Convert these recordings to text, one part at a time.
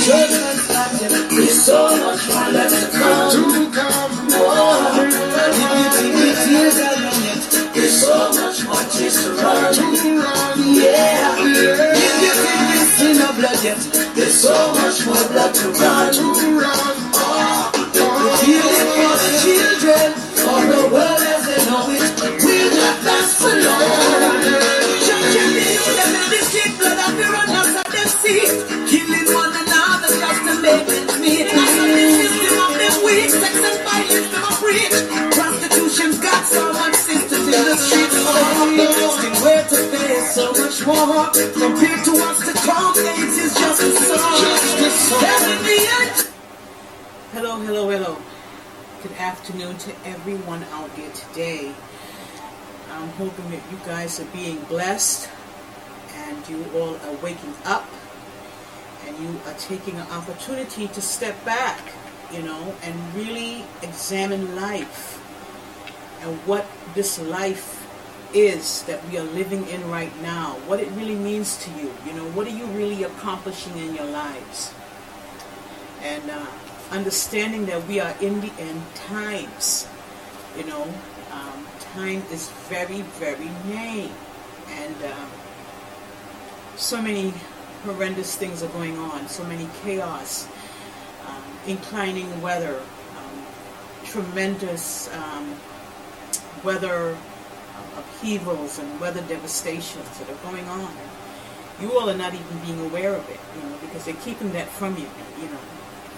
Judgment's not yet. There's so much more left to come. Oh, the tears are not yet. There's so much more tears to run. Yeah. If you think you've seen no blood yet, there's so much more blood to run. Oh, the healing for the children of the world as they know it will not last for long. Blood of the runners of the sea, killing one another just to make it meet. I saw the system of them weak, sex and violence them a preach. Prostitution's got so much sisters in the streets. Oh, still where to face so much more compared to what's to come. AIDS is just a song. Hello. Good afternoon to everyone out there today. I'm hoping that you guys are being blessed, and you all are waking up, and you are taking an opportunity to step back, and really examine life and what this life is that we are living in right now, what it really means to you, what are you really accomplishing in your lives, and understanding that we are in the end times. Time is very, very name, and so many horrendous things are going on, so many chaos, inclining weather, tremendous weather upheavals and weather devastations that are going on. You all are not even being aware of it, because they're keeping that from you,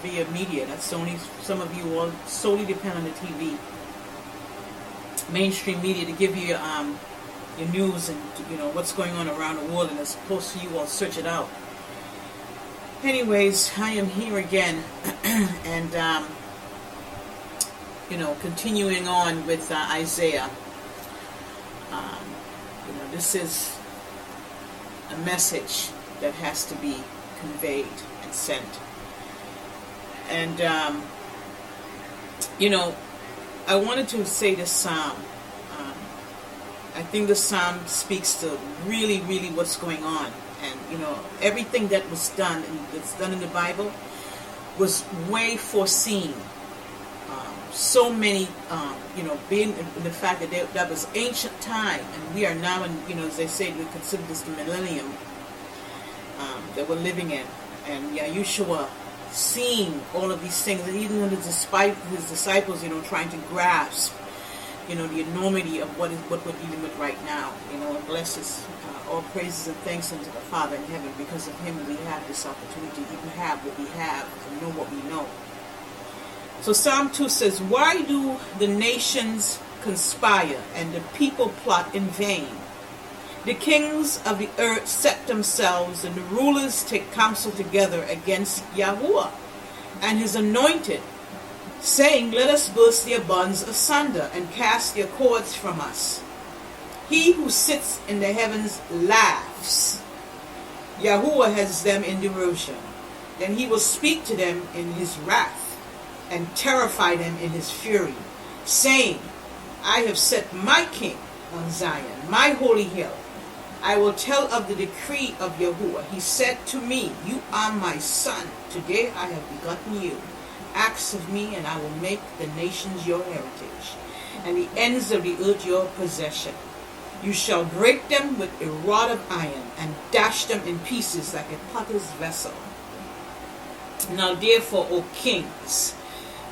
via media. That's only, some of you all solely depend on the TV, mainstream media, to give you your news and what's going on around the world, and as opposed to you all search it out. Anyways, I am here again, and continuing on with Isaiah. This is a message that has to be conveyed and sent, and I wanted to say this psalm. I think the psalm speaks to really, really what's going on. And, everything that was done, and that's done in the Bible, was way foreseen. So many, being in the fact that that was ancient time, and we are now in, as they say, we consider this the millennium that we're living in. And Yahushua seeing all of these things, and even when his disciples, trying to grasp the enormity of what we're dealing with right now, and blesses all praises and thanks unto the Father in heaven. Because of him we have this opportunity, we have what we have, and know what we know. So Psalm 2 says, "Why do the nations conspire, and the people plot in vain? The kings of the earth set themselves, and the rulers take counsel together against Yahuwah and his anointed, saying, let us burst their bonds asunder, and cast their cords from us. He who sits in the heavens laughs. Yahuwah has them in derision. Then he will speak to them in his wrath, and terrify them in his fury, saying, I have set my king on Zion, my holy hill. I will tell of the decree of Yahuwah. He said to me, you are my son. Today I have begotten you. Ask of me, and I will make the nations your heritage, and the ends of the earth your possession. You shall break them with a rod of iron, and dash them in pieces like a potter's vessel. Now therefore, O kings,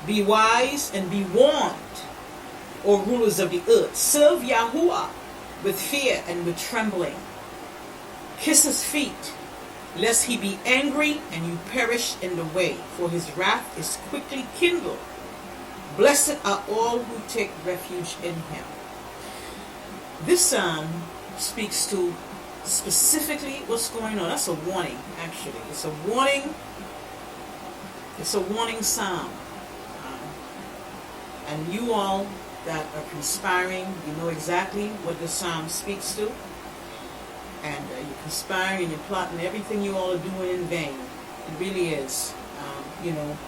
be wise and be warned, O rulers of the earth. Serve Yahuwah with fear and with trembling. Kiss his feet, lest he be angry and you perish in the way, for his wrath is quickly kindled. Blessed are all who take refuge in him. This psalm speaks to specifically what's going on. That's a warning, actually. It's a warning. It's a warning psalm. And you all that are conspiring, you know exactly what this psalm speaks to. And you're conspiring and you're plotting. Everything you all are doing in vain. It really is.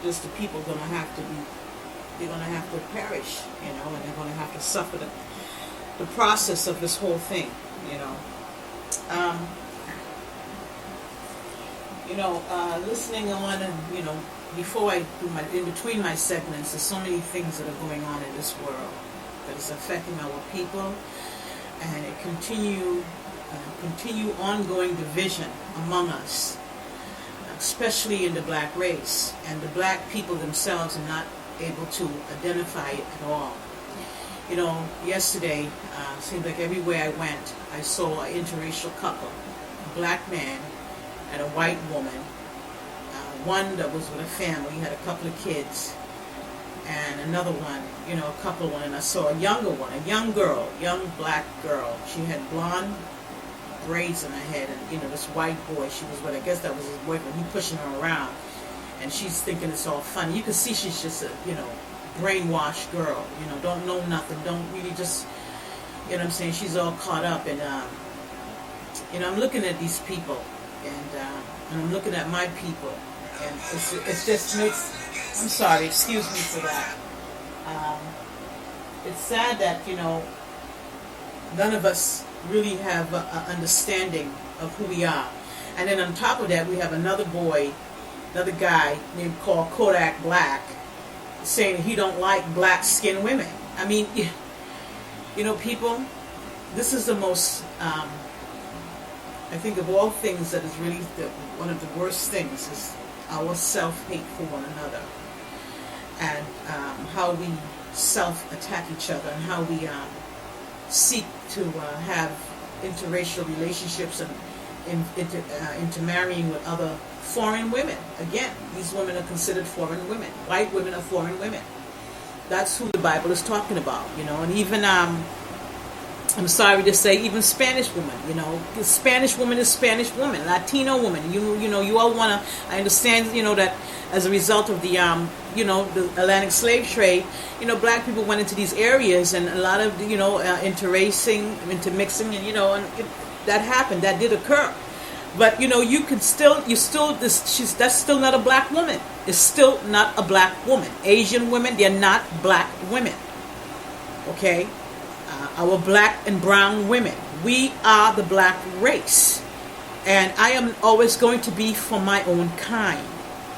Just the people are going to have to be, they're going to have to perish, and they're going to have to suffer the process of this whole thing, Listening on, and before I do in between my segments, there's so many things that are going on in this world that is affecting our people, and it continue ongoing division among us, especially in the black race, and the black people themselves are not able to identify it at all. Yesterday, seemed like everywhere I went, I saw an interracial couple, a black man and a white woman, one that was with a family, had a couple of kids, and another one, a couple one, and I saw a younger one, a young girl, young black girl. She had blonde braids in her head, and this white boy she was with, I guess that was his boyfriend, he pushing her around, and she's thinking it's all funny. You can see she's just a, brainwashed girl, don't know nothing, don't really just, what I'm saying, she's all caught up, and, I'm looking at these people, and I'm looking at my people, and it just makes, I'm sorry, excuse me for that. It's sad that, none of us really have an understanding of who we are. And then on top of that, we have another guy named called Kodak Black, saying he don't like black skinned women. I mean, people, this is the most, I think of all things that is really one of the worst things is our self-hate for one another, and how we self-attack each other, and how we seek to have interracial relationships and intermarrying with other foreign women. Again, these women are considered foreign women. White women are foreign women. That's who the Bible is talking about, and even I'm sorry to say, even Spanish women, Spanish woman is Spanish woman, Latino woman, you all want to, I understand, that as a result of the, the Atlantic slave trade, black people went into these areas, and a lot of, intermixing, and that happened, that did occur. But, that's still not a black woman. It's still not a black woman. Asian women, they're not black women. Okay? Our black and brown women. We are the black race. And I am always going to be for my own kind.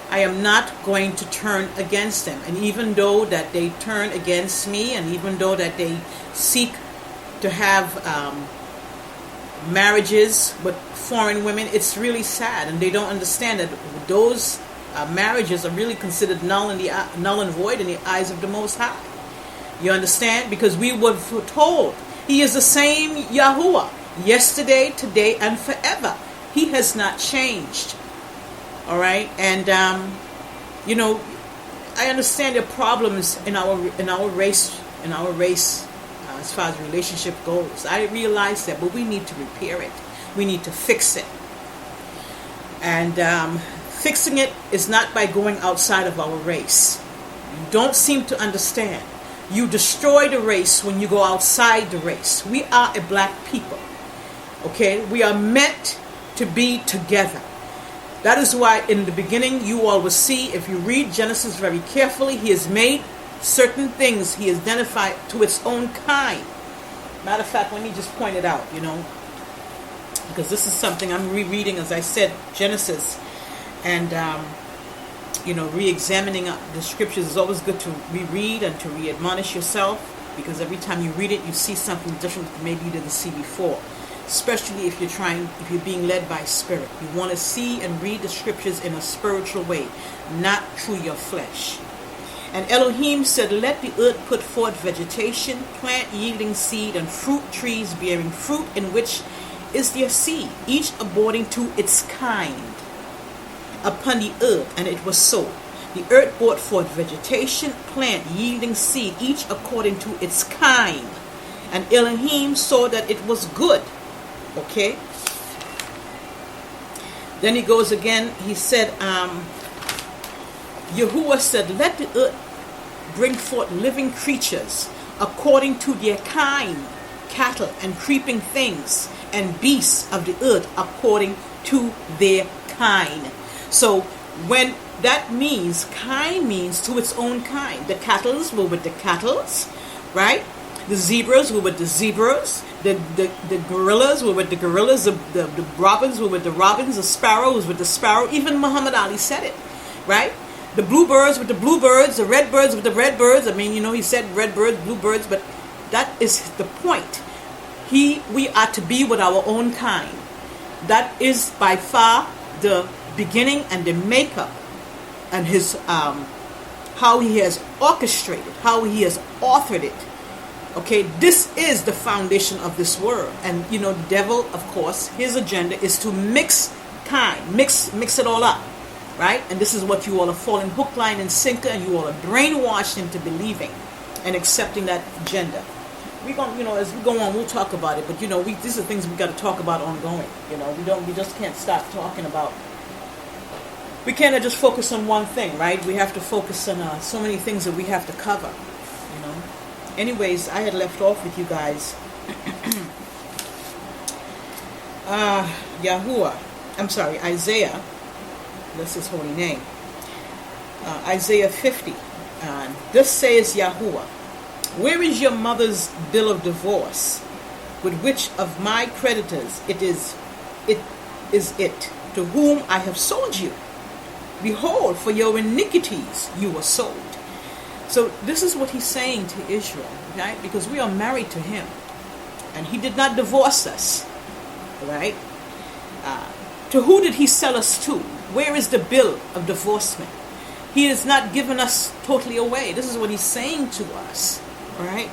I am not going to turn against them. And even though that they turn against me, and even though that they seek to have marriages with foreign women, it's really sad, and they don't understand that those marriages are really considered null and void in the eyes of the Most High. You understand? Because we were told He is the same Yahuwah yesterday, today, and forever. He has not changed. All right, and I understand the problems in our race as far as relationship goes. I realize that, but we need to repair it. We need to fix it. And fixing it is not by going outside of our race. You don't seem to understand. You destroy the race when you go outside the race. We are a black people. Okay? We are meant to be together. That is why in the beginning you all will see, if you read Genesis very carefully, He has made certain things, He has identified to its own kind. Matter of fact, let me just point it out, because this is something I'm rereading, as I said, Genesis, and re-examining the scriptures is always good to reread and to re-admonish yourself, because every time you read it, you see something different than maybe you didn't see before. Especially if you're being led by spirit. You want to see and read the scriptures in a spiritual way, not through your flesh. And Elohim said, let the earth put forth vegetation, plant yielding seed, and fruit trees bearing fruit, in which is their seed, each according to its kind, upon the earth. And it was so. The earth brought forth vegetation, plant yielding seed, each according to its kind. And Elohim saw that it was good. Okay? Then he goes again, he said, Yahuwah said, let the earth bring forth living creatures according to their kind, cattle and creeping things, and beasts of the earth according to their kind. So when that means, kind means to its own kind. The cattle were with the cattle, right? The zebras were with the zebras. The gorillas were with the gorillas. The robins were with the robins. The sparrow was with the sparrow. Even Muhammad Ali said it, right? The bluebirds with the bluebirds. The redbirds with the redbirds. I mean, he said redbirds, bluebirds, but that is the point. We are to be with our own kind. That is by far the beginning and the makeup, and his how he has orchestrated, how he has authored it. Okay, this is the foundation of this world. And the devil, of course, his agenda is to mix it all up, right? And this is what you all are falling hook, line, and sinker, and you all are brainwashed into believing and accepting that agenda. We're going, as we go on, we'll talk about it. But these are things we got to talk about ongoing. We just can't stop talking about. We can't just focus on one thing, right? We have to focus on so many things that we have to cover. Anyways, I had left off with you guys. Isaiah. That's his holy name. Isaiah 50. This says Yahuwah. Where is your mother's bill of divorce? With which of my creditors it is to whom I have sold you? Behold, for your iniquities you were sold. So this is what he's saying to Israel, right? Because we are married to him, and he did not divorce us, right? To who did he sell us to? Where is the bill of divorcement? He has not given us totally away. This is what he's saying to us, right?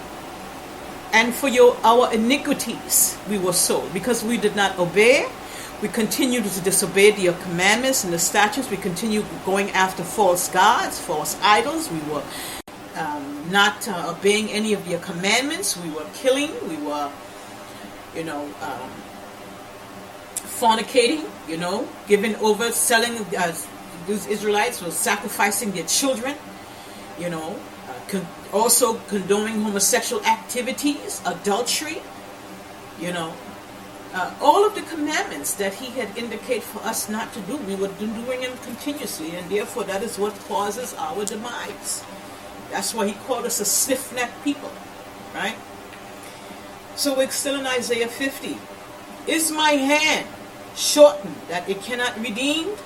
And for our iniquities we were sold, because we did not obey. We continued to disobey the commandments and the statutes. We continued going after false gods, false idols. We were not obeying any of your commandments. We were killing. We were, fornicating. Giving over, selling. Those Israelites were sacrificing their children. Also condoning homosexual activities, adultery. All of the commandments that he had indicated for us not to do, we were doing them continuously, and therefore that is what causes our demise. That's why he called us a stiff-necked people, right? So we're still in Isaiah 50. Is my hand shortened that it cannot redeem?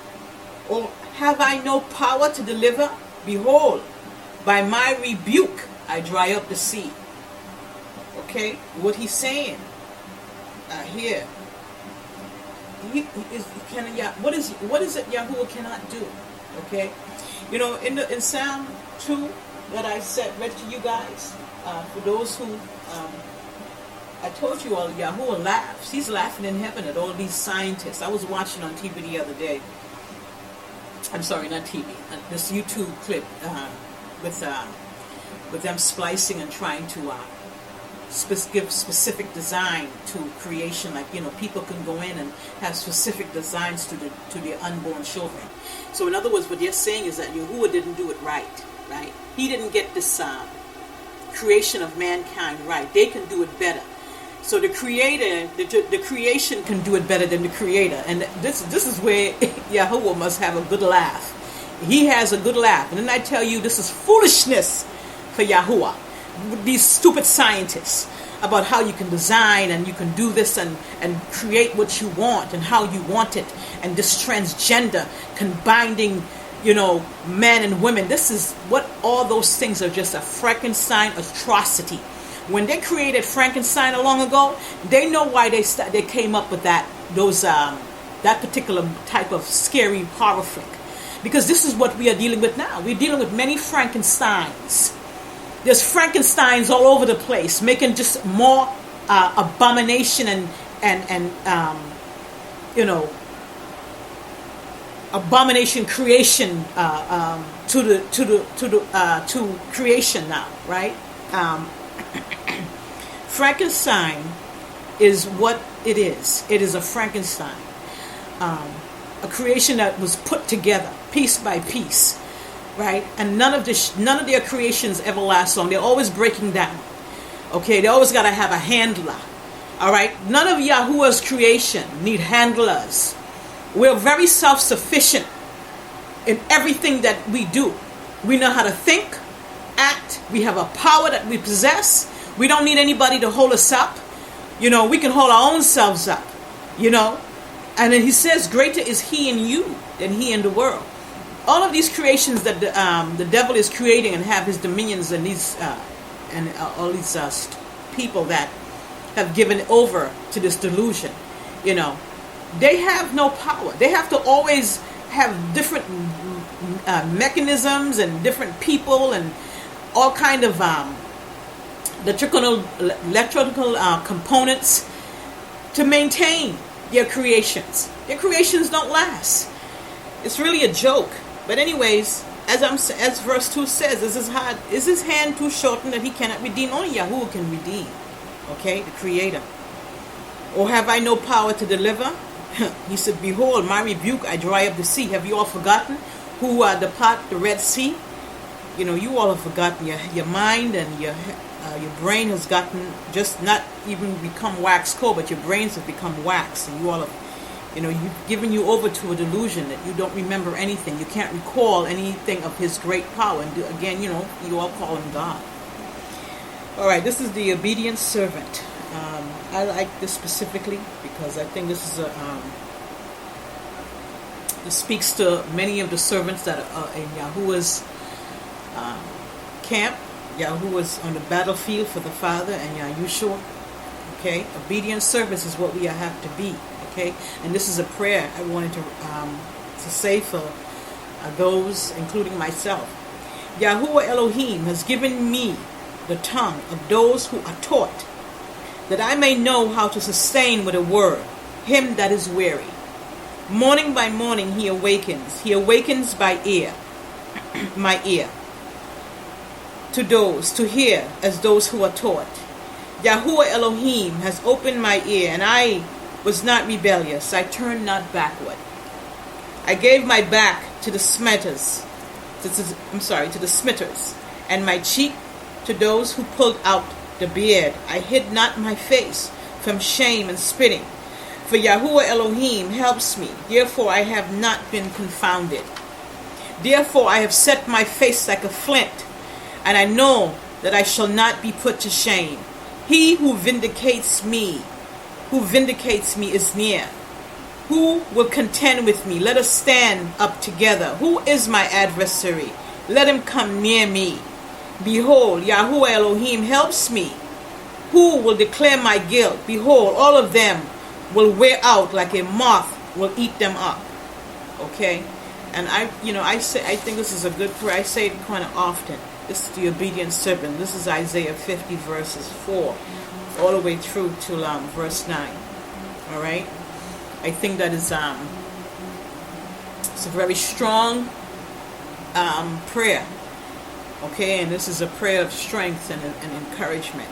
Or have I no power to deliver? Behold, by my rebuke I dry up the sea. Okay, what he's saying here. What is it Yahuwah cannot do? Okay, in Psalm 2 that I read to you guys, for those who I told you all, Yahuwah laughs. He's laughing in heaven at all these scientists. I was watching on TV the other day. I'm sorry, not TV. This YouTube clip with them splicing and trying to give specific design to creation. Like people can go in and have specific designs to their unborn children. So in other words, what they're saying is that Yahuwah didn't do it right. He didn't get this creation of mankind right. They can do it better. So the creator, the creation can do it better than the creator. And this is where Yahuwah must have a good laugh. He has a good laugh. And then I tell you, this is foolishness for Yahuwah. These stupid scientists about how you can design and you can do this and create what you want and how you want it. And this transgender combining, men and women. This is what all those things are, just a Frankenstein atrocity. When they created Frankenstein long ago, they know why they came up with that particular type of scary horror flick. Because this is what we are dealing with now. We're dealing with many Frankensteins. There's Frankensteins all over the place, making just more abomination and abomination creation to creation now, right? Frankenstein is what it is. It is a Frankenstein, a creation that was put together piece by piece, right? And none of their creations ever last long. They're always breaking down. Okay, they always got to have a handler. All right, none of Yahuwah's creation need handlers. We're very self-sufficient in everything that we do. We know how to think, act. We have a power that we possess. We don't need anybody to hold us up. You know, we can hold our own selves up. You know, and then he says, greater is he in you than he in the world. All of these creations that the devil is creating and have his dominions and these all these people that have given over to this delusion, you know, they have no power. They have to always have different mechanisms and different people and all kind of electrical components to maintain their creations. Their creations don't last. It's really a joke. But anyways, as verse 2 says, is his hand too shortened that he cannot redeem? Only Yahuwah can redeem. Okay, the Creator. Or have I no power to deliver? He said, behold, my rebuke, I dry up the sea. Have you all forgotten who depart the Red Sea? You know, you all have forgotten. Your mind and your brain has gotten, just not even become wax cold, but your brains have become wax. And you all have, you know, you've given you over to a delusion that you don't remember anything. You can't recall anything of his great power. And again, you know, you all call him God. All right, this is the obedient servant. I like this specifically because I think this is it speaks to many of the servants that are in Yahuwah's camp. Yahuwah's on the battlefield for the Father and Yahushua. Okay, obedient service is what we have to be. Okay, and this is a prayer I wanted to say for those, including myself. Yahuwah Elohim has given me the tongue of those who are taught, that I may know how to sustain with a word him that is weary. Morning by morning he awakens. He awakens by ear, my ear, to hear as those who are taught. Yahuwah Elohim has opened my ear, and I was not rebellious. I turned not backward. I gave my back to the smitters, to the smitters, and my cheek to those who pulled out the beard. I hid not my face from shame and spitting. For Yahuwah Elohim helps me. Therefore I have not been confounded. Therefore I have set my face like a flint, and I know that I shall not be put to shame. He who vindicates me is near. Who will contend with me? Let us stand up together. Who is my adversary? Let him come near me. Behold, Yahuwah Elohim helps me. Who will declare my guilt? Behold, all of them will wear out like a moth will eat them up. Okay? And I think this is a good prayer. I say it kind of often. This is the obedient servant. This is Isaiah 50 verses 4 all the way through to verse 9. All right? I think that is it's a very strong prayer. Okay, and this is a prayer of strength and encouragement,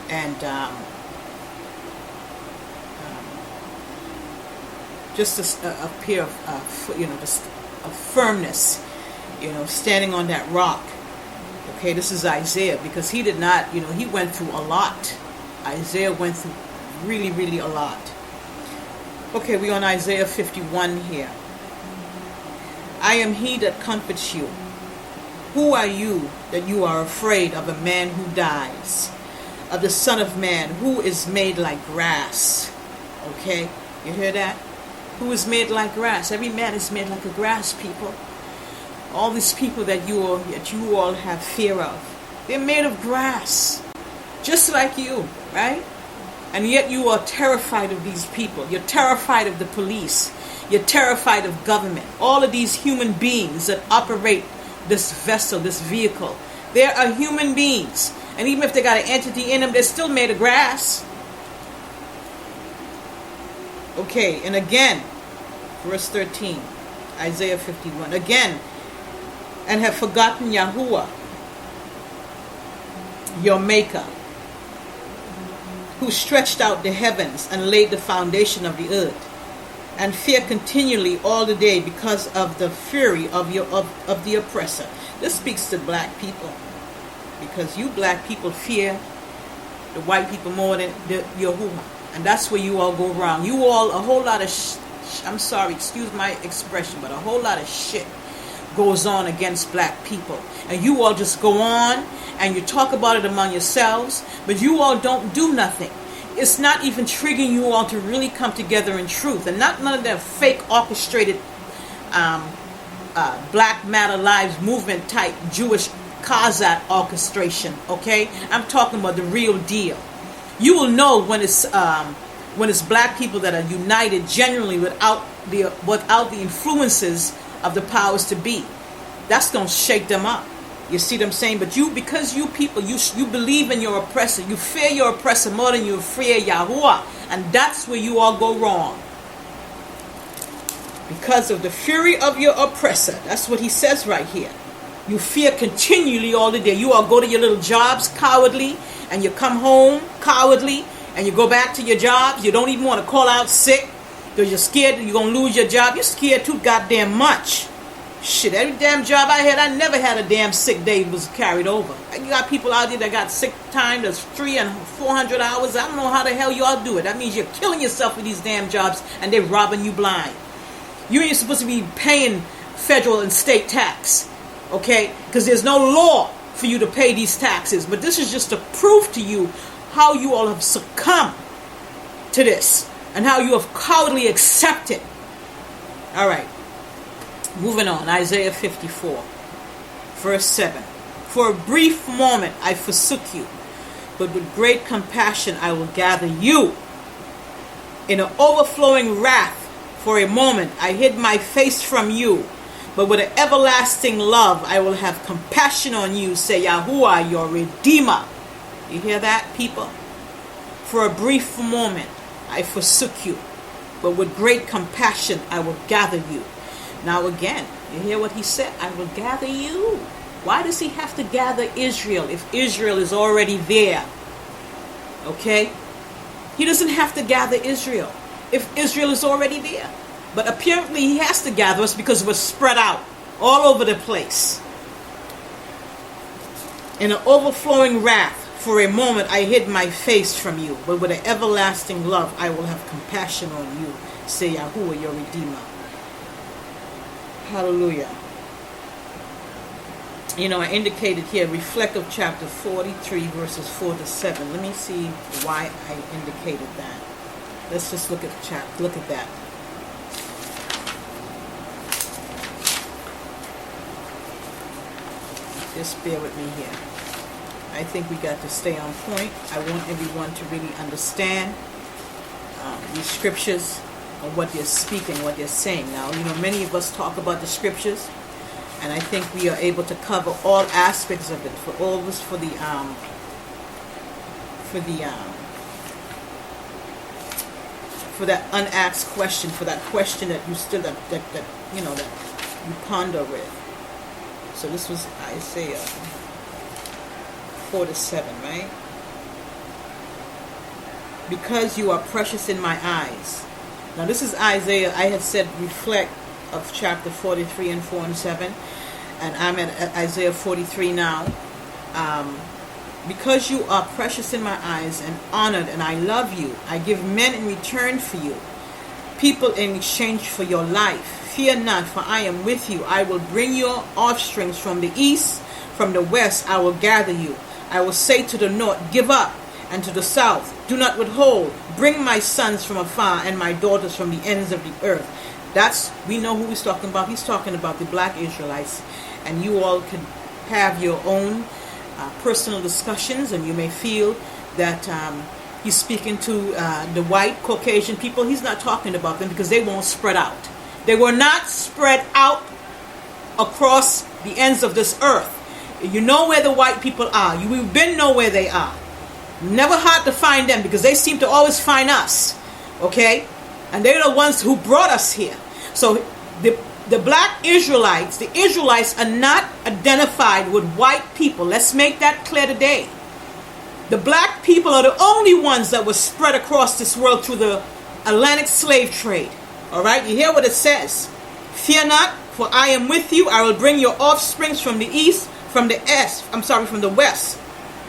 and just a pair of just a firmness, standing on that rock. Okay, this is Isaiah, because he did not, he went through a lot. Isaiah went through really, really a lot. Okay, we're on Isaiah 51 here. I am he that comforts you. Who are you that you are afraid of a man who dies, of the Son of Man who is made like grass? Okay, you hear that? Who is made like grass? Every man is made like a grass, people. All these people that you all have fear of, they're made of grass, just like you, right? And yet you are terrified of these people. You're terrified of the police. You're terrified of government. All of these human beings that operate this vessel, this vehicle, they are human beings. And even if they got an entity in them, they're still made of grass. Okay, and again, verse 13, Isaiah 51. Again, and have forgotten Yahuwah, your maker, who stretched out the heavens and laid the foundation of the earth, and fear continually all the day because of the fury of the oppressor. This speaks to black people, because you black people fear the white people more than the Yahuwah, and that's where you all go wrong. You all a whole lot of I'm sorry, excuse my expression, but a whole lot of shit goes on against black people. And you all just go on and you talk about it among yourselves, but you all don't do nothing. It's not even triggering you all to really come together in truth, and none of that fake orchestrated Black Matter Lives movement type Jewish Kazakh orchestration. Okay, I'm talking about the real deal. You will know when it's black people that are united genuinely without the influences of the powers to be. That's gonna shake them up. You see what I'm saying? But because you people, you believe in your oppressor. You fear your oppressor more than you fear Yahuwah. And that's where you all go wrong. Because of the fury of your oppressor. That's what he says right here. You fear continually all the day. You all go to your little jobs cowardly. And you come home cowardly. And you go back to your jobs. You don't even want to call out sick. Because you're scared you're going to lose your job. You're scared too goddamn much. Shit, every damn job I had, I never had a damn sick day was carried over. You got people out there that got sick time that's 300 and 400 hours. I don't know how the hell y'all do it. That means you're killing yourself with these damn jobs and they're robbing you blind. You ain't supposed to be paying federal and state tax, okay? Because there's no law for you to pay these taxes. But this is just to prove to you how you all have succumbed to this and how you have cowardly accepted. All right. Moving on, Isaiah 54, verse 7. For a brief moment I forsook you, but with great compassion I will gather you. In an overflowing wrath, for a moment I hid my face from you, but with an everlasting love I will have compassion on you, say Yahuwah, your Redeemer. You hear that, people? For a brief moment I forsook you, but with great compassion I will gather you. Now again, you hear what he said? I will gather you. Why does he have to gather Israel if Israel is already there? Okay? He doesn't have to gather Israel if Israel is already there. But apparently he has to gather us because we're spread out all over the place. In an overflowing wrath, for a moment I hid my face from you, but with an everlasting love I will have compassion on you, say Yahuwah, your Redeemer. Hallelujah. You know, I indicated here, reflect of chapter 43, verses 4 to 7. Let me see why I indicated that. Let's just look at the chapter. Look at that. Just bear with me here. I think we got to stay on point. I want everyone to really understand these scriptures and what they're speaking, what they're saying. Now, you know, many of us talk about the scriptures, and I think we are able to cover all aspects of it for all of us, for that unasked question, for that question that you still that you know that you ponder with. So this was Isaiah 4 to 7, right? Because you are precious in my eyes. Now this is Isaiah, I had said reflect of chapter 43 and 4 and 7. And I'm at Isaiah 43 now. Because you are precious in my eyes and honored and I love you, I give men in return for you, people in exchange for your life. Fear not, for I am with you. I will bring your offsprings from the east, from the west I will gather you. I will say to the north, give up, and to the south, do not withhold. Bring my sons from afar and my daughters from the ends of the earth. We know who he's talking about. He's talking about the black Israelites. And you all can have your own personal discussions, and you may feel that he's speaking to the white Caucasian people. He's not talking about them because they won't spread out. They were not spread out across the ends of this earth. You know where the white people are. We've been know where they are. Never hard to find them because they seem to always find us. Okay? And they're the ones who brought us here. So the black Israelites, the Israelites are not identified with white people. Let's make that clear today. The black people are the only ones that were spread across this world through the Atlantic slave trade. All right? You hear what it says? Fear not, for I am with you. I will bring your offsprings from the east, from the west.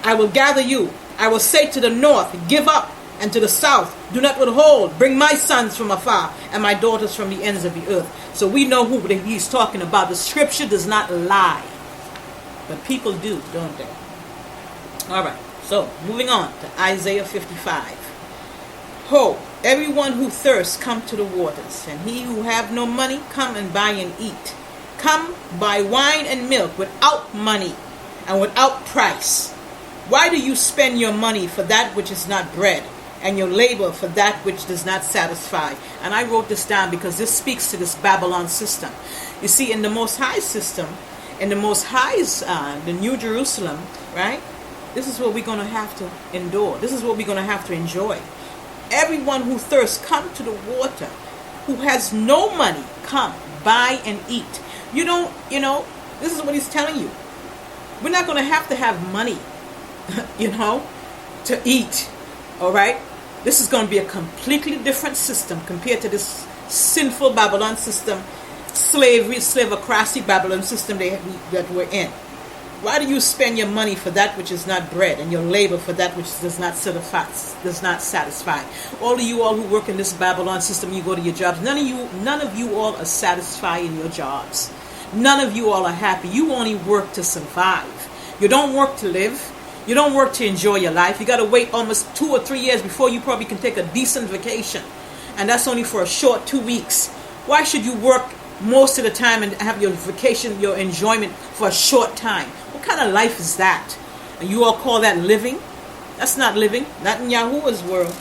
I will gather you. I will say to the north, give up, and to the south. Do not withhold. Bring my sons from afar and my daughters from the ends of the earth. So we know who he's talking about. The scripture does not lie. But people do, don't they? All right. So moving on to Isaiah 55. Ho, everyone who thirsts, come to the waters, and he who have no money, come and buy and eat. Come buy wine and milk without money and without price. Why do you spend your money for that which is not bread, and your labor for that which does not satisfy? And I wrote this down because this speaks to this Babylon system. You see, in the Most High system, in the Most High's, the New Jerusalem, right? This is what we're going to have to endure. This is what we're going to have to enjoy. Everyone who thirsts, come to the water. Who has no money, come, buy and eat. This is what he's telling you. We're not going to have money, to eat. All right? This is going to be a completely different system compared to this sinful Babylon system, slavocracy Babylon system that we're in. Why do you spend your money for that which is not bread, and your labor for that which does not satisfy? All of you all who work in this Babylon system, you go to your jobs. None of you all are satisfied in your jobs. None of you all are happy. You only work to survive. You don't work to live. You don't work to enjoy your life. You got to wait almost 2 or 3 years before you probably can take a decent vacation, and that's only for a short 2 weeks. Why should you work most of the time and have your vacation, your enjoyment for a short time? What kind of life is that? And you all call that living? That's not living. Not in Yahuwah's world.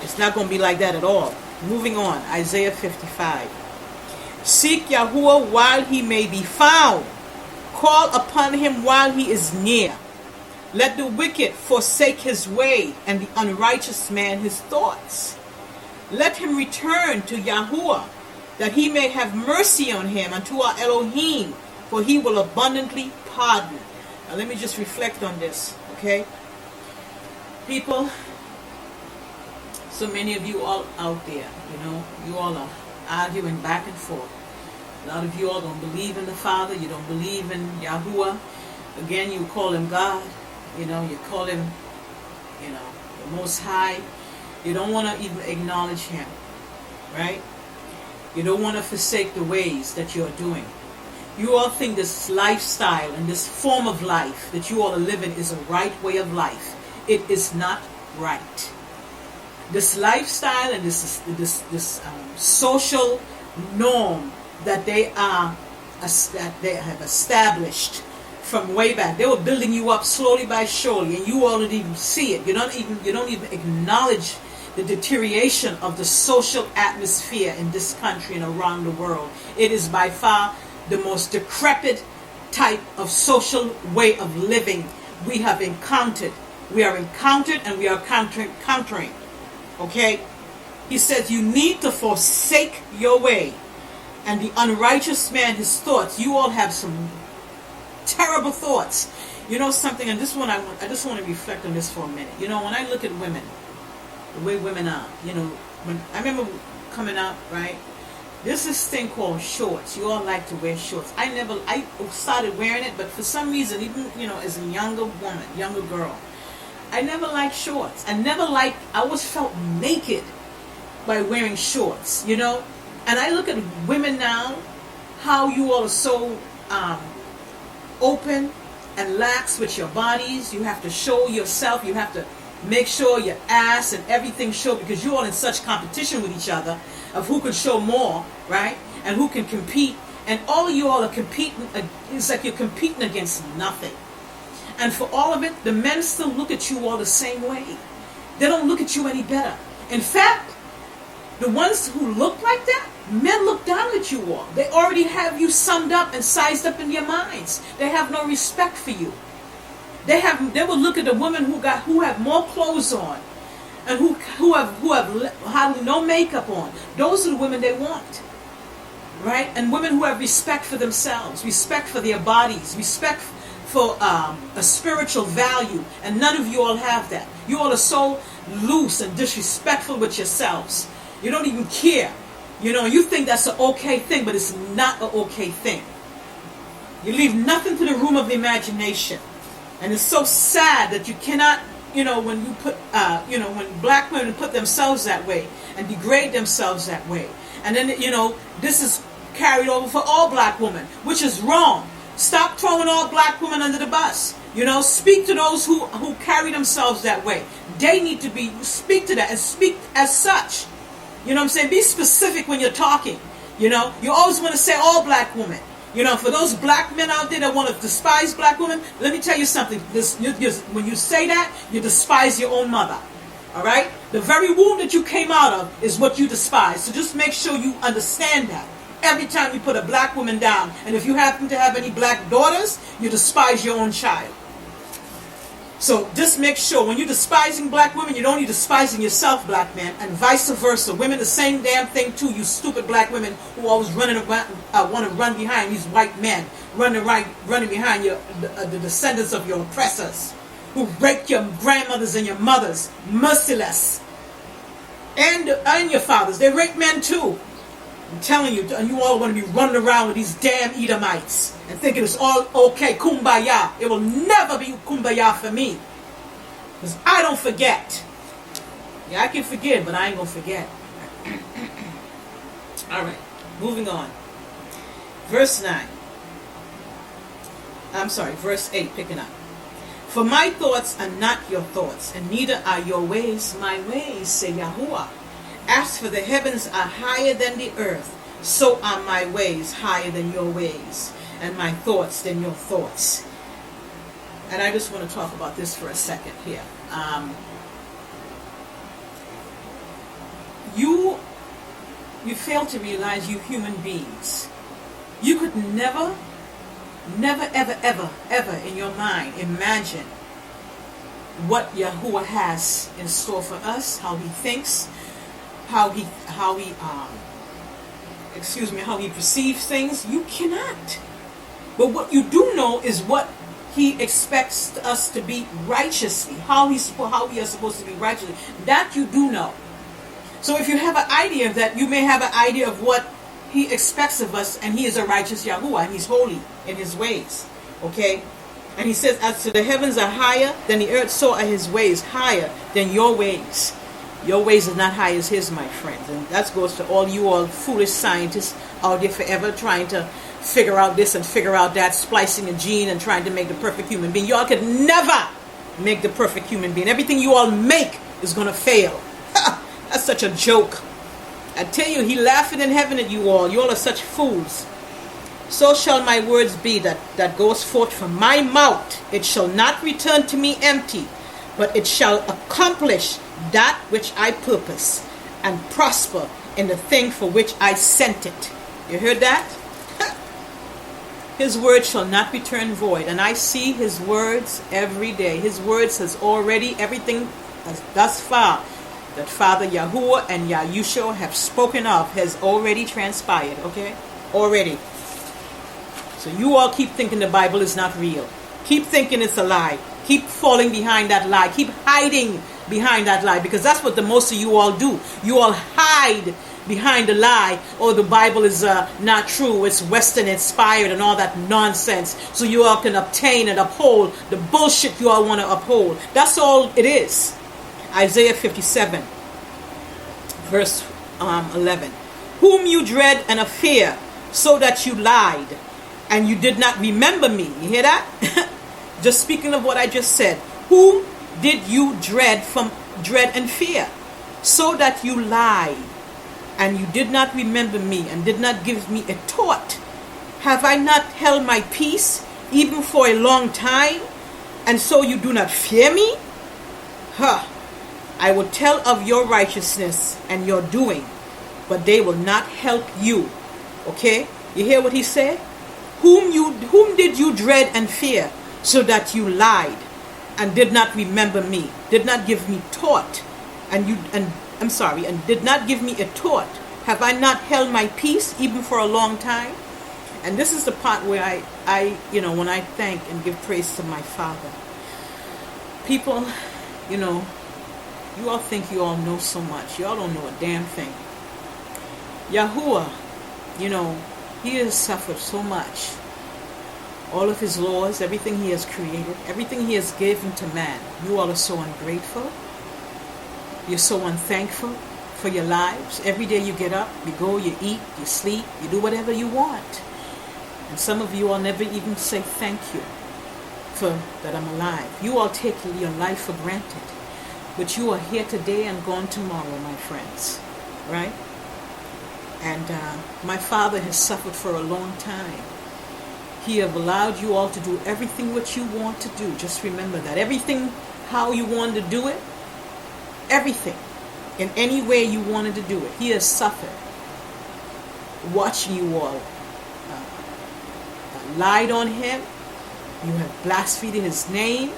It's not going to be like that at all. Moving on, Isaiah 55. Seek Yahuwah while he may be found. Call upon him while he is near. Let the wicked forsake his way, and the unrighteous man his thoughts. Let him return to Yahuwah, that he may have mercy on him, unto our Elohim, for he will abundantly pardon. Now let me just reflect on this, okay? People, so many of you all out there, you all are arguing back and forth. A lot of you all don't believe in the Father. You don't believe in Yahuwah. Again, you call him God. You call him, the Most High. You don't want to even acknowledge him, right? You don't want to forsake the ways that you're doing. You all think this lifestyle and this form of life that you all are living is a right way of life. It is not right. This lifestyle and this social norm that they have established from way back. They were building you up slowly by surely, and you all don't even see it. You don't even acknowledge the deterioration of the social atmosphere in this country and around the world. It is by far the most decrepit type of social way of living we have encountered. We are encountered and we are countering. Okay? He says you need to forsake your way, and the unrighteous man his thoughts. You all have some terrible thoughts. You know something, and this one I just want to reflect on this for a minute. When I look at women, the way women are, when I remember coming out, right? There's this thing called shorts. You all like to wear shorts. I started wearing it, but for some reason, even, as a younger girl, I never liked shorts. I always felt naked by wearing shorts, And I look at women now, how you all are so open and lax with your bodies. You have to show yourself. You have to make sure your ass and everything show, because you're all in such competition with each other of who can show more, right? And who can compete. And all of you all are competing. It's like you're competing against nothing. And for all of it, the men still look at you all the same way. They don't look at you any better. In fact, the ones who look like that, men look down at you all. They already have you summed up and sized up in their minds. They have no respect for you. They will look at the women who have more clothes on, and who have no makeup on. Those are the women they want, right? And women who have respect for themselves, respect for their bodies, respect for a spiritual value. And none of you all have that. You all are so loose and disrespectful with yourselves. You don't even care. You think that's an okay thing, but it's not an okay thing. You leave nothing to the room of imagination. And it's so sad that you cannot when you put, when black women put themselves that way and degrade themselves that way. And then, this is carried over for all black women, which is wrong. Stop throwing all black women under the bus. Speak to those who carry themselves that way. They need to speak to that and speak as such. You know what I'm saying? Be specific when you're talking. You always want to say all black women. For those black men out there that want to despise black women, let me tell you something. When you say that, you despise your own mother. All right? The very womb that you came out of is what you despise. So just make sure you understand that. Every time you put a black woman down, and if you happen to have any black daughters, you despise your own child. So just make sure when you're despising black women, you're only despising yourself, black men, and vice versa. Women, the same damn thing too. You stupid black women who always running around, want to run behind these white men, running behind the descendants of your oppressors, who raped your grandmothers and your mothers, merciless, and your fathers. They rape men too. I'm telling you, and you all want to be running around with these damn Edomites and thinking it's all okay, kumbaya. It will never be kumbaya for me. Because I don't forget. Yeah, I can forgive, but I ain't going to forget. Alright, moving on. Verse 8, picking up. For my thoughts are not your thoughts, and neither are your ways my ways, say Yahuwah. As for the heavens are higher than the earth, so are my ways higher than your ways, and my thoughts than your thoughts. And I just want to talk about this for a second here. You fail to realize, you human beings, you could never, ever in your mind imagine what Yahuwah has in store for us, how he thinks, how he perceives things. You cannot. But what you do know is what he expects us to be righteously, how we are supposed to be righteously. That you do know. So if you have an idea of that, you may have an idea of what he expects of us, and he is a righteous Yahuwah, and he's holy in his ways. Okay? And he says, as to the heavens are higher than the earth, so are his ways higher than your ways. Your ways are not high as his, my friends. And that goes to all you all foolish scientists out there forever trying to figure out this and figure out that, splicing a gene and trying to make the perfect human being. You all could never make the perfect human being. Everything you all make is going to fail. That's such a joke. I tell you, he laughing in heaven at you all. You all are such fools. So shall my words be that goes forth from my mouth. It shall not return to me empty, but it shall accomplish that which I purpose, and prosper in the thing for which I sent it. You heard that? His word shall not return void. And I see his words every day. His words has already, everything as thus far that Father Yahuwah and Yahushua have spoken of has already transpired. Okay? Already. So you all keep thinking the Bible is not real. Keep thinking it's a lie. Keep falling behind that lie. Keep hiding behind that lie, because that's what the most of you all do. You all hide behind the lie, or the Bible is not true, it's Western inspired and all that nonsense, so you all can obtain and uphold the bullshit you all want to uphold. That's all it is. Isaiah 57 verse 11. Whom you dread and fear, so that you lied and you did not remember me. You hear that? Just speaking of what I just said. Whom did you dread and fear, so that you lied and you did not remember me and did not give me a thought? Have I not held my peace even for a long time, and so you do not fear me? I will tell of your righteousness and your doing, but they will not help you. Okay? You hear what he said? Whom did you dread and fear, so that you lied and did not remember me, did not give me thought, and did not give me a thought? Have I not held my peace even for a long time? And this is the part where I when I thank and give praise to my Father. People, you all think you all know so much. You all don't know a damn thing. Yahuwah, he has suffered so much. all of his laws, everything he has created, everything he has given to man. You all are so ungrateful. You're so unthankful for your lives. Every day you get up, you go, you eat, you sleep, you do whatever you want. And some of you all never even say thank you for that I'm alive. You all take your life for granted. But you are here today and gone tomorrow, my friends. Right? And my father has suffered for a long time. He have allowed you all to do everything what you want to do. Just remember that. Everything how you wanted to do it. Everything. In any way you wanted to do it. He has suffered. Watching you all. Lied on him. You have blasphemed his name.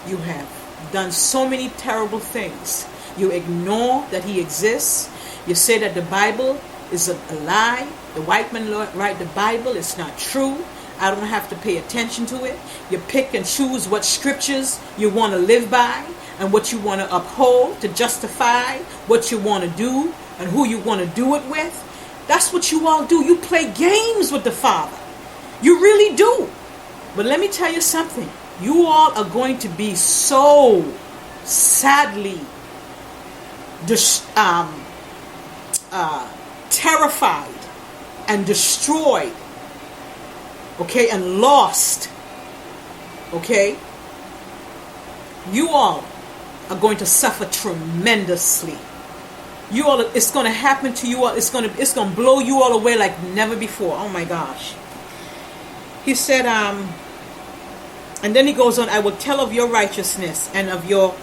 You have done so many terrible things. You ignore that he exists. You say that the Bible is a lie. The white man write the Bible. It's not true. I don't have to pay attention to it. You pick and choose what scriptures you want to live by and what you want to uphold to justify what you want to do and who you want to do it with. That's what you all do. You play games with the Father. You really do. But let me tell you something. You all are going to be so sadly terrified and destroyed, okay, and lost, okay. You all are going to suffer tremendously. You all, it's going to happen to you all. It's going to blow you all away like never before. Oh my gosh. He said, and then he goes on, I will tell of your righteousness and of your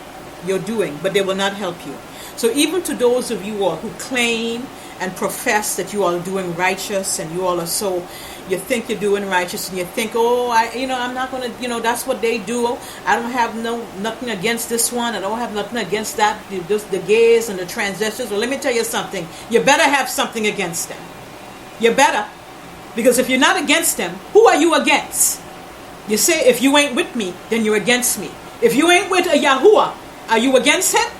doing, but they will not help you. So even to those of you all who claim and profess that you all are doing righteous and you all are so, you think you're doing righteous and you think, oh, I'm not going to, that's what they do. I don't have nothing against this one. I don't have nothing against that, the gays and the transgenders. Well, let me tell you something. You better have something against them. You better. Because if you're not against them, who are you against? You say, if you ain't with me, then you're against me. If you ain't with a Yahuwah, are you against him?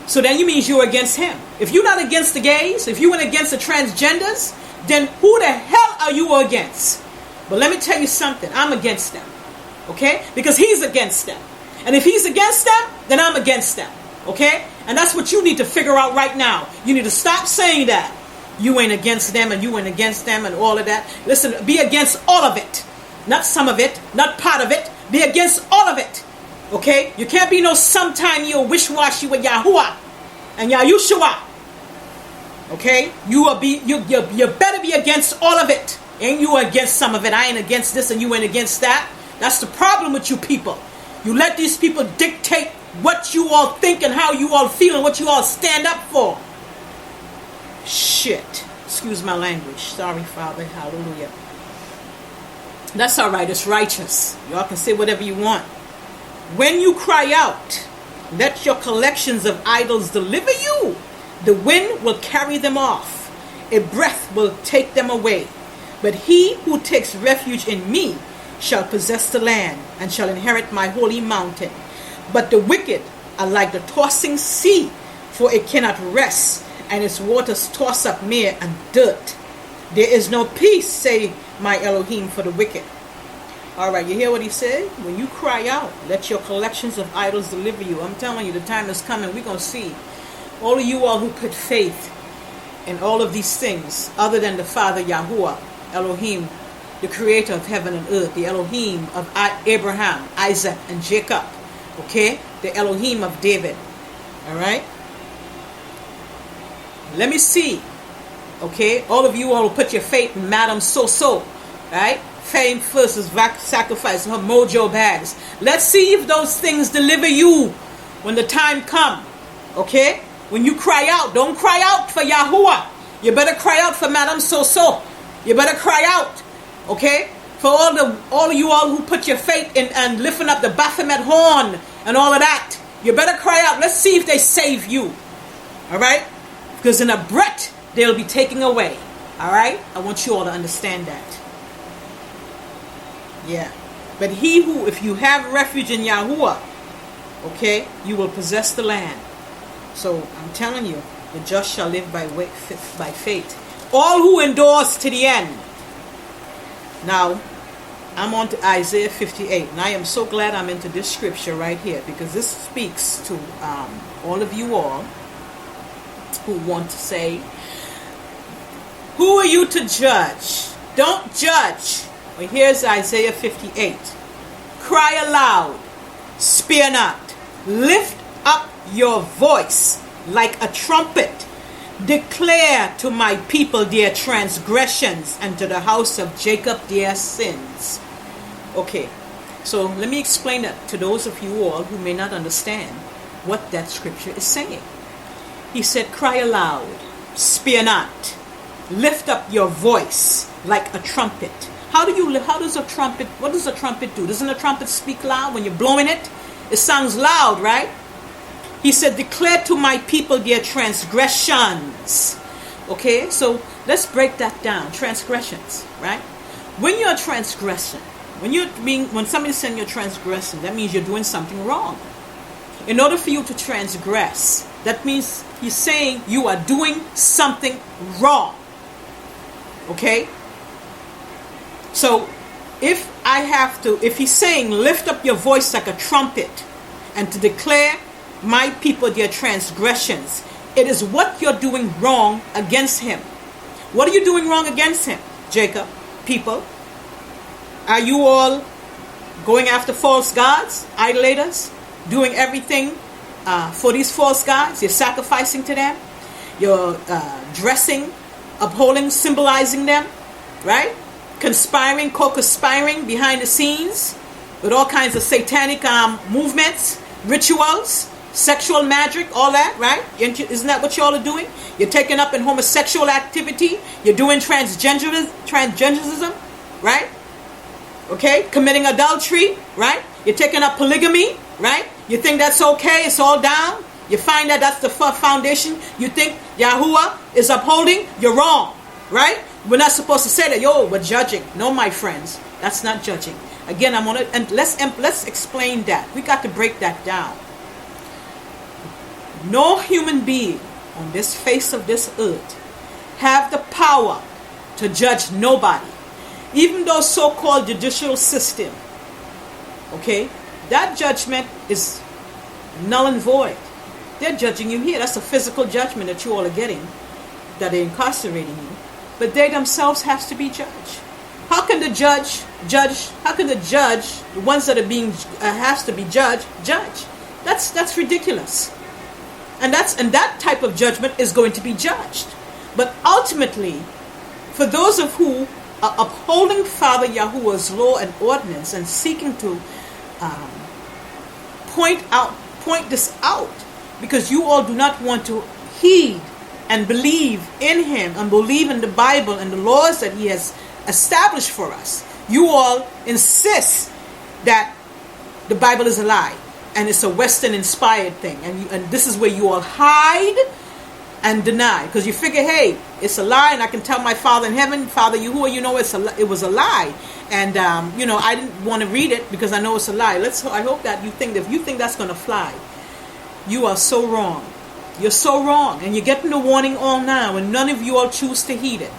So then you means you're against him. If you're not against the gays, if you went against the transgenders, then who the hell are you against? But let me tell you something. I'm against them. Okay? Because he's against them. And if he's against them, then I'm against them. Okay? And that's what you need to figure out right now. You need to stop saying that. You ain't against them and you ain't against them and all of that. Listen, be against all of it. Not some of it. Not part of it. Be against all of it. Okay? You can't be no sometime you're wish-washy with Yahuwah and Yahushua. Okay? You better be against all of it. Ain't you against some of it? I ain't against this and you ain't against that. That's the problem with you people. You let these people dictate what you all think and how you all feel and what you all stand up for. Shit. Excuse my language. Sorry, Father. Hallelujah. That's all right. It's righteous. Y'all can say whatever you want. When you cry out, let your collections of idols deliver you. The wind will carry them off. A breath will take them away. But he who takes refuge in me shall possess the land and shall inherit my holy mountain. But the wicked are like the tossing sea, for it cannot rest, and its waters toss up mire and dirt. There is no peace, say my Elohim, for the wicked. All right, you hear what he said? When you cry out, let your collections of idols deliver you. I'm telling you, the time is coming. We're going to see all of you all who put faith in all of these things other than the Father Yahuwah, Elohim, the creator of heaven and earth, the Elohim of Abraham, Isaac, and Jacob. Okay? The Elohim of David. All right? Let me see. Okay? All of you all who put your faith in Madam So-So. Right? Fame versus sacrifice, her mojo bags. Let's see if those things deliver you when the time come. Okay? When you cry out, don't cry out for Yahuwah. You better cry out for Madam So-So. You better cry out. Okay? For all of you all who put your faith in and lifting up the Baphomet horn and all of that. You better cry out. Let's see if they save you. Alright? Because in a breath, they'll be taken away. Alright? I want you all to understand that. Yeah. But he who, if you have refuge in Yahuwah, okay, you will possess the land. So, I'm telling you, the just shall live by faith. All who endorse to the end. Now, I'm on to Isaiah 58, and I am so glad I'm into this scripture right here, because this speaks to all of you all who want to say, who are you to judge? Don't judge. Well, here's Isaiah 58. Cry aloud, spare not. Lift up your voice like a trumpet. Declare to my people their transgressions, and to the house of Jacob their sins. Okay, so let me explain that to those of you all who may not understand what that scripture is saying. He said, cry aloud, spare not. Lift up your voice like a trumpet. What does a trumpet do? Doesn't a trumpet speak loud when you're blowing it? It sounds loud, right? He said, declare to my people their transgressions. Okay, so let's break that down. Transgressions, right? When you're transgressing, when somebody's saying you're transgressing, that means you're doing something wrong. In order for you to transgress, that means he's saying you are doing something wrong. Okay? So if he's saying lift up your voice like a trumpet and to declare my people their transgressions, it is what you're doing wrong against him. What are you doing wrong against him, Jacob, people? Are you all going after false gods, idolaters, doing everything for these false gods? You're sacrificing to them. You're dressing, upholding, symbolizing them, right? Conspiring, co-conspiring behind the scenes with all kinds of satanic movements, rituals, sexual magic, all that, right? Isn't that what y'all are doing? You're taking up in homosexual activity. You're doing transgenderism, right? Okay, committing adultery, right? You're taking up polygamy, right? You think that's okay? It's all down. You find that that's the foundation you think Yahuwah is upholding. You're wrong, right? We're not supposed to say that. We're judging. No, my friends, that's not judging. Again, let's explain that. We got to break that down. No human being on this face of this earth have the power to judge nobody. Even those so-called judicial system, okay, that judgment is null and void. They're judging you here. That's a physical judgment that you all are getting, that they're incarcerating you. But they themselves have to be judged. How can the judge? How can the judge, the ones that are being has to be judged, judge? That's ridiculous. And that type of judgment is going to be judged. But ultimately, for those of who are upholding Father Yahuwah's law and ordinance and seeking to point this out, because you all do not want to heed and believe in him and believe in the Bible and the laws that he has established for us. You all insist that the Bible is a lie and it's a Western inspired thing, and this is where you all hide and deny, because you figure, hey, it's a lie, and I can tell my Father in heaven, Father Yahuwah, it was a lie, and I didn't want to read it because I know it's a lie. I hope that if you think that's going to fly, you are so wrong. You're so wrong, and you're getting the warning all now, and none of you all choose to heed it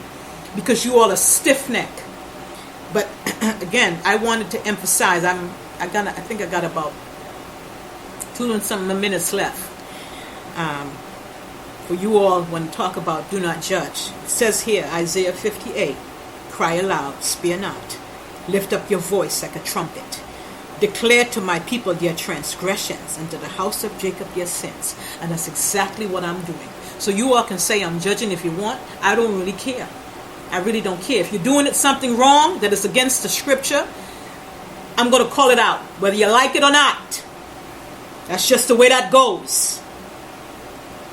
because you all are stiff neck. But again, I wanted to emphasize. I think I got about 2 and some minutes left. For you all, when you talk about do not judge, it says here, Isaiah 58, cry aloud, spare not, lift up your voice like a trumpet, declare to my people their transgressions, and to the house of Jacob their sins. And that's exactly what I'm doing. So you all can say I'm judging if you want. I don't really care. I really don't care. If you're doing something wrong that is against the scripture, I'm going to call it out, whether you like it or not. That's just the way that goes.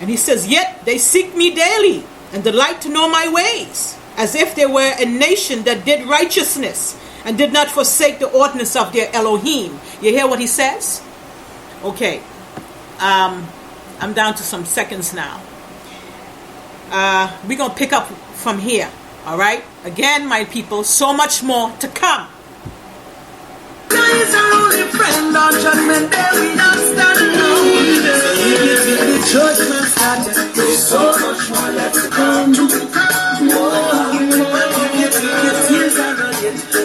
And he says, yet they seek me daily and delight to know my ways, as if they were a nation that did righteousness and did not forsake the ordinance of their Elohim. You hear what he says? Okay. I'm down to some seconds now. We're going to pick up from here. All right? Again, my people, so much more to come. God is our only friend on judgment day. We not stand alone. The judgment started. There's so much more left to come.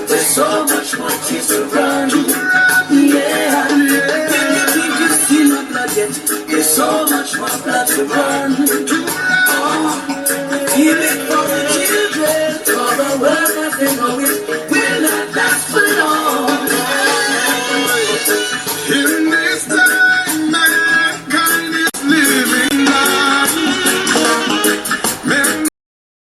There's so much more it for the children, for the world as they know it will not last for long.